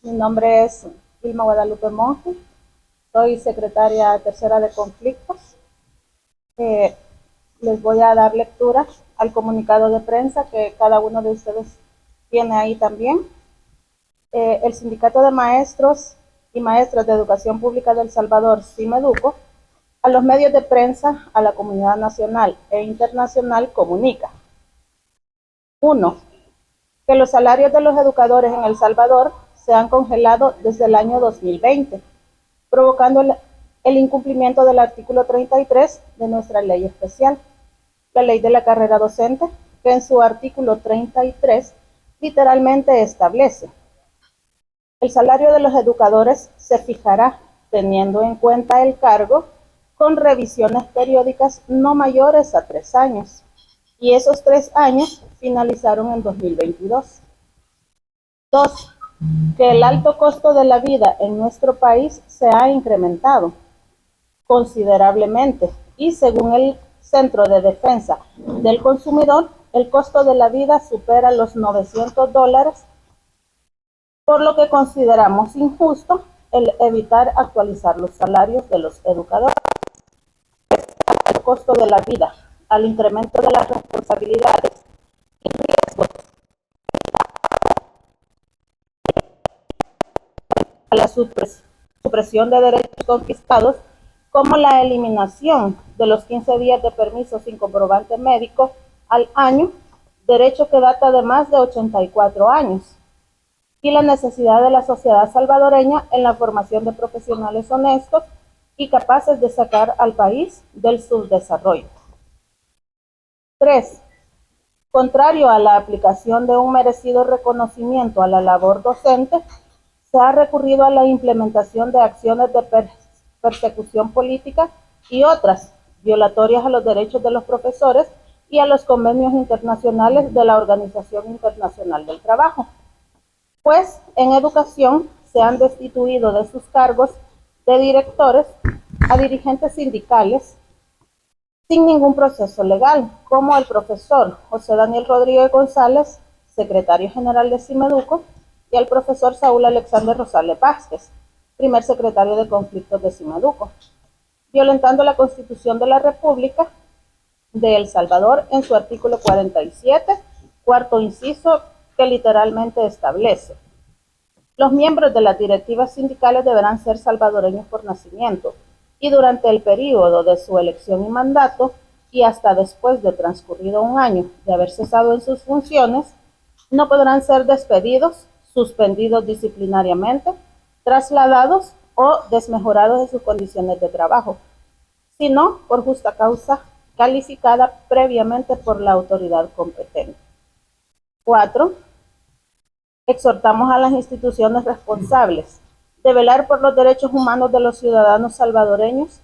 Mi nombre es Vilma Guadalupe Monge, soy secretaria tercera de conflictos. Eh, Les voy a dar lectura al comunicado de prensa que cada uno de ustedes tiene ahí también. El Sindicato de Maestros y Maestras de Educación Pública de El Salvador, SIMEDUCO, a los medios de prensa, a la comunidad nacional e internacional comunica. 1. Que los salarios de los educadores en El Salvador se han congelado desde el año 2020, provocando el incumplimiento del artículo 33 de nuestra ley especial, la ley de la carrera docente, que en su artículo 33 literalmente establece: el salario de los educadores se fijará teniendo en cuenta el cargo con revisiones periódicas no mayores a 3 años, y esos 3 años finalizaron en 2022. 2. Que el alto costo de la vida en nuestro país se ha incrementado considerablemente y, según el Centro de Defensa del Consumidor, el costo de la vida supera los $900, por lo que consideramos injusto el evitar actualizar los salarios de los educadores. El costo de la vida, al incremento de las responsabilidades y riesgos, a la supresión de derechos conquistados, como la eliminación de los 15 días de permiso sin comprobante médico al año, derecho que data de más de 84 años, y la necesidad de la sociedad salvadoreña en la formación de profesionales honestos y capaces de sacar al país del subdesarrollo. 3. Contrario a la aplicación de un merecido reconocimiento a la labor docente, se ha recurrido a la implementación de acciones de persecución política y otras violatorias a los derechos de los profesores y a los convenios internacionales de la Organización Internacional del Trabajo. Pues en educación se han destituido de sus cargos de directores a dirigentes sindicales sin ningún proceso legal, como el profesor José Daniel Rodríguez González, secretario general de SIMEDUCO, y al profesor Saúl Alexander Rosales Vázquez, primer secretario de conflictos de SIMEDUCO, violentando la Constitución de la República de El Salvador en su artículo 47, cuarto inciso, que literalmente establece: los miembros de las directivas sindicales deberán ser salvadoreños por nacimiento y durante el periodo de su elección y mandato, y hasta después de transcurrido un año de haber cesado en sus funciones, no podrán ser despedidos, suspendidos disciplinariamente, trasladados o desmejorados de sus condiciones de trabajo, sino por justa causa calificada previamente por la autoridad competente. 4. Exhortamos a las instituciones responsables de velar por los derechos humanos de los ciudadanos salvadoreños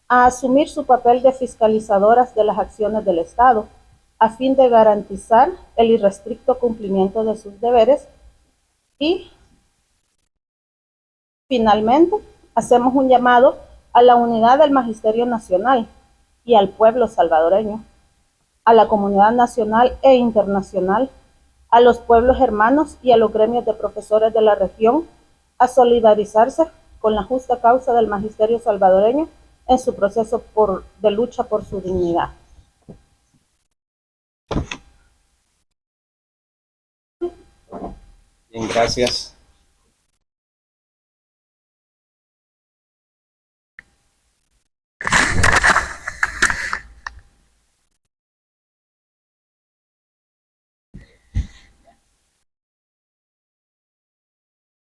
a asumir su papel de fiscalizadoras de las acciones del Estado, a fin de garantizar el irrestricto cumplimiento de sus deberes. Y, finalmente, hacemos un llamado a la unidad del Magisterio Nacional y al pueblo salvadoreño, a la comunidad nacional e internacional, a los pueblos hermanos y a los gremios de profesores de la región a solidarizarse con la justa causa del magisterio salvadoreño en su proceso de lucha por su dignidad. Bien, gracias.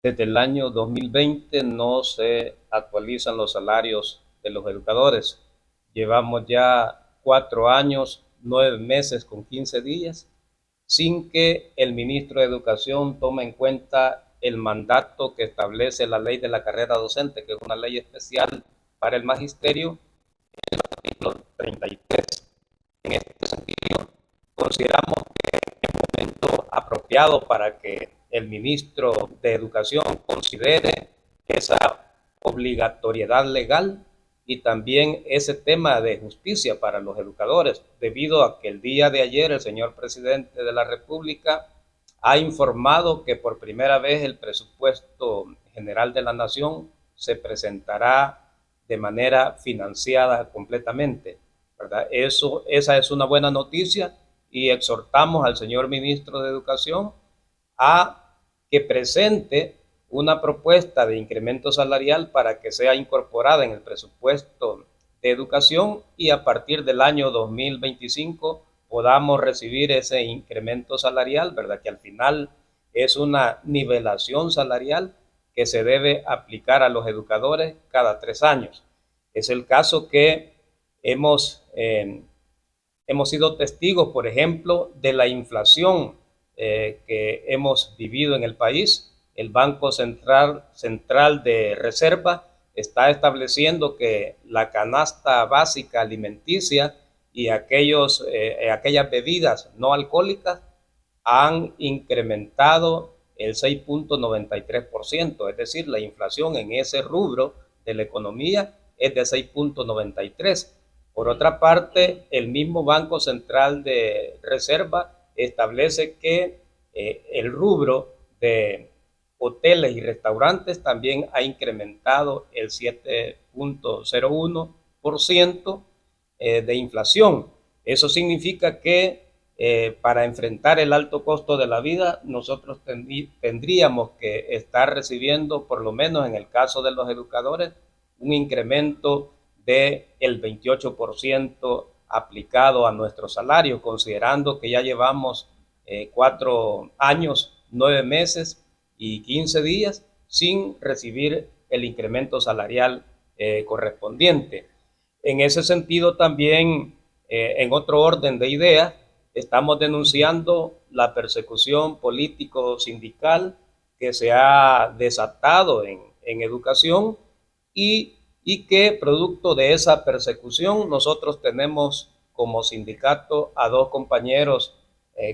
Desde el año 2020 no se actualizan los salarios de los educadores. Llevamos ya 4 años, 9 meses con 15 días, sin que el ministro de Educación tome en cuenta el mandato que establece la ley de la carrera docente, que es una ley especial para el magisterio, el artículo 33. En este sentido, consideramos que es momento apropiado para que el ministro de Educación considere esa obligatoriedad legal y también ese tema de justicia para los educadores, debido a que el día de ayer el señor presidente de la República ha informado que por primera vez el presupuesto general de la Nación se presentará de manera financiada completamente, ¿verdad? Esa es una buena noticia y exhortamos al señor ministro de Educación a que presente una propuesta de incremento salarial para que sea incorporada en el presupuesto de educación y a partir del año 2025 podamos recibir ese incremento salarial, ¿verdad? Que al final es una nivelación salarial que se debe aplicar a los educadores cada 3 años. Es el caso que hemos sido testigos, por ejemplo, de la inflación que hemos vivido en el país. El Banco Central de Reserva está estableciendo que la canasta básica alimenticia y aquellas bebidas no alcohólicas han incrementado el 6.93%, es decir, la inflación en ese rubro de la economía es de 6.93%. Por otra parte, el mismo Banco Central de Reserva establece que el rubro de hoteles y restaurantes también ha incrementado el 7.01% de inflación. Eso significa que para enfrentar el alto costo de la vida, nosotros tendríamos que estar recibiendo, por lo menos en el caso de los educadores, un incremento del 28% aplicado a nuestro salario, considerando que ya llevamos 4 años, 9 meses y 15 días sin recibir el incremento salarial correspondiente. En ese sentido también, en otro orden de ideas, estamos denunciando la persecución político-sindical que se ha desatado en educación y que producto de esa persecución nosotros tenemos como sindicato a 2 compañeros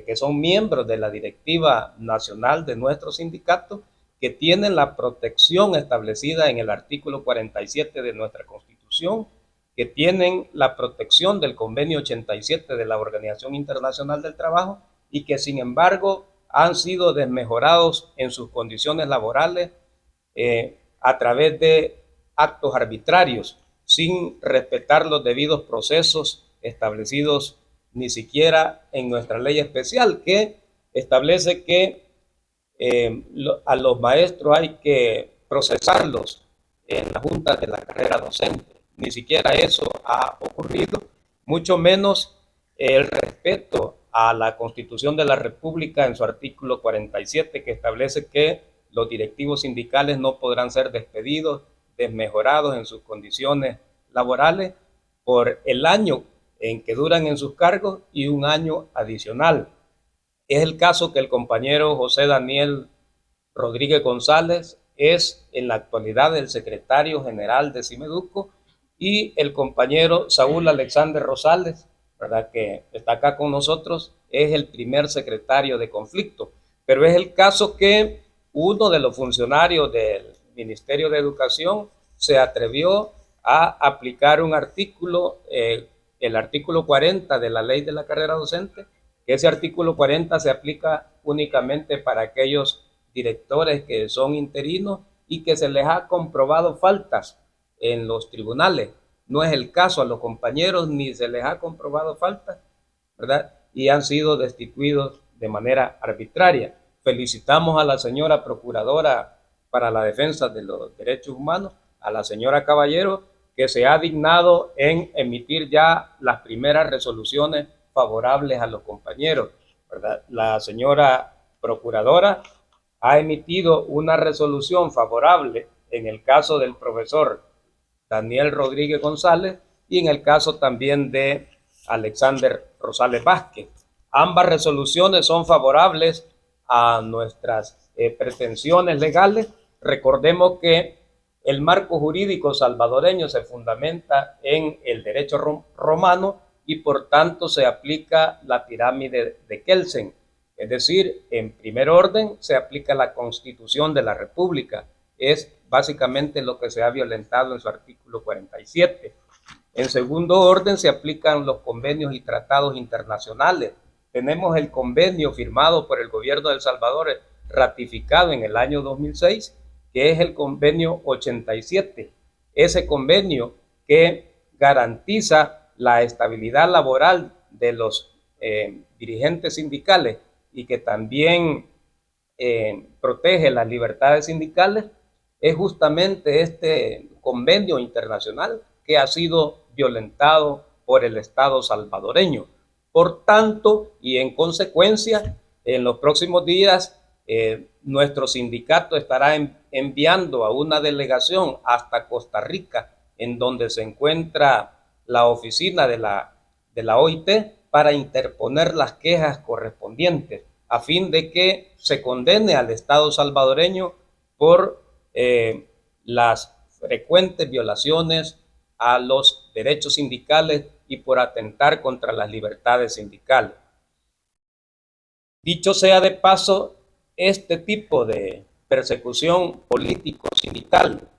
que son miembros de la directiva nacional de nuestro sindicato que tienen la protección establecida en el artículo 47 de nuestra Constitución, que tienen la protección del convenio 87 de la Organización Internacional del Trabajo y que sin embargo han sido desmejorados en sus condiciones laborales a través de actos arbitrarios, sin respetar los debidos procesos establecidos ni siquiera en nuestra ley especial, que establece que a los maestros hay que procesarlos en la junta de la carrera docente. Ni siquiera eso ha ocurrido, mucho menos el respeto a la Constitución de la República en su artículo 47, que establece que los directivos sindicales no podrán ser despedidos, desmejorados en sus condiciones laborales por el año en que duran en sus cargos y un año adicional. Es el caso que el compañero José Daniel Rodríguez González es en la actualidad el secretario general de Cimeduco y el compañero Saúl Alexander Rosales, ¿verdad?, que está acá con nosotros, es el primer secretario de conflicto. Pero es el caso que uno de los funcionarios del Ministerio de Educación se atrevió a aplicar un artículo, el artículo 40 de la ley de la carrera docente, que ese artículo 40 se aplica únicamente para aquellos directores que son interinos y que se les ha comprobado faltas en los tribunales. No es el caso a los compañeros, ni se les ha comprobado faltas, ¿verdad? Y han sido destituidos de manera arbitraria. Felicitamos a la señora Procuradora para la Defensa de los Derechos Humanos, a la señora Caballero, que se ha dignado en emitir ya las primeras resoluciones favorables a los compañeros, ¿verdad? La señora Procuradora ha emitido una resolución favorable en el caso del profesor Daniel Rodríguez González y en el caso también de Alexander Rosales Vázquez. Ambas resoluciones son favorables a nuestras pretensiones legales. Recordemos que el marco jurídico salvadoreño se fundamenta en el derecho romano y por tanto se aplica la pirámide de Kelsen. Es decir, en primer orden se aplica la Constitución de la República. Es básicamente lo que se ha violentado en su artículo 47. En segundo orden se aplican los convenios y tratados internacionales, tenemos el convenio firmado por el gobierno de El Salvador, ratificado en el año 2006, que es el convenio 87. Ese convenio que garantiza la estabilidad laboral de los dirigentes sindicales y que también protege las libertades sindicales, es justamente este convenio internacional que ha sido violentado por el Estado salvadoreño. Por tanto, y en consecuencia, en los próximos días, nuestro sindicato estará enviando a una delegación hasta Costa Rica, en donde se encuentra la oficina de la OIT, para interponer las quejas correspondientes, a fin de que se condene al Estado salvadoreño por las frecuentes violaciones a los derechos sindicales y por atentar contra las libertades sindicales. Dicho sea de paso, este tipo de persecución político-sindical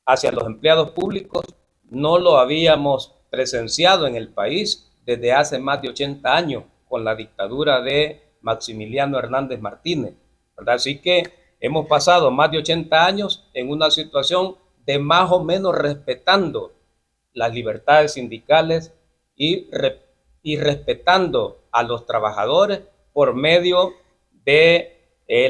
hacia los empleados públicos no lo habíamos presenciado en el país desde hace más de 80 años con la dictadura de Maximiliano Hernández Martínez, ¿verdad? Así que hemos pasado más de 80 años en una situación de más o menos respetando las libertades sindicales y respetando a los trabajadores por medio de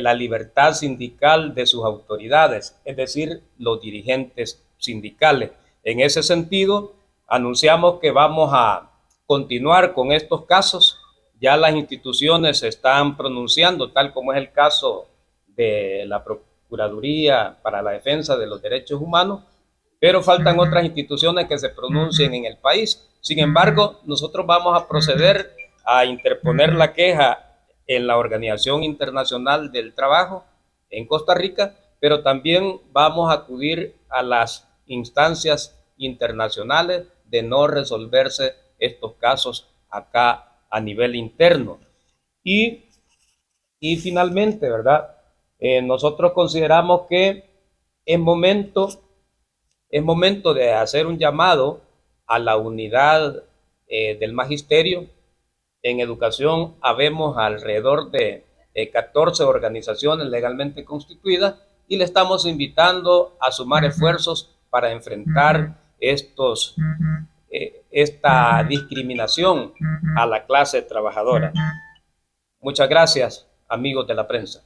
la libertad sindical de sus autoridades, es decir, los dirigentes sindicales. En ese sentido, anunciamos que vamos a continuar con estos casos. Ya las instituciones se están pronunciando, tal como es el caso de la Procuraduría para la Defensa de los Derechos Humanos, pero faltan otras instituciones que se pronuncien en el país. Sin embargo, nosotros vamos a proceder a interponer la queja en la Organización Internacional del Trabajo en Costa Rica, pero también vamos a acudir a las instancias internacionales de no resolverse estos casos acá a nivel interno. Y finalmente, ¿verdad? Nosotros consideramos que es momento de hacer un llamado a la unidad del magisterio. En educación habemos alrededor de 14 organizaciones legalmente constituidas y le estamos invitando a sumar esfuerzos para enfrentar esta discriminación a la clase trabajadora. Muchas gracias, amigos de la prensa.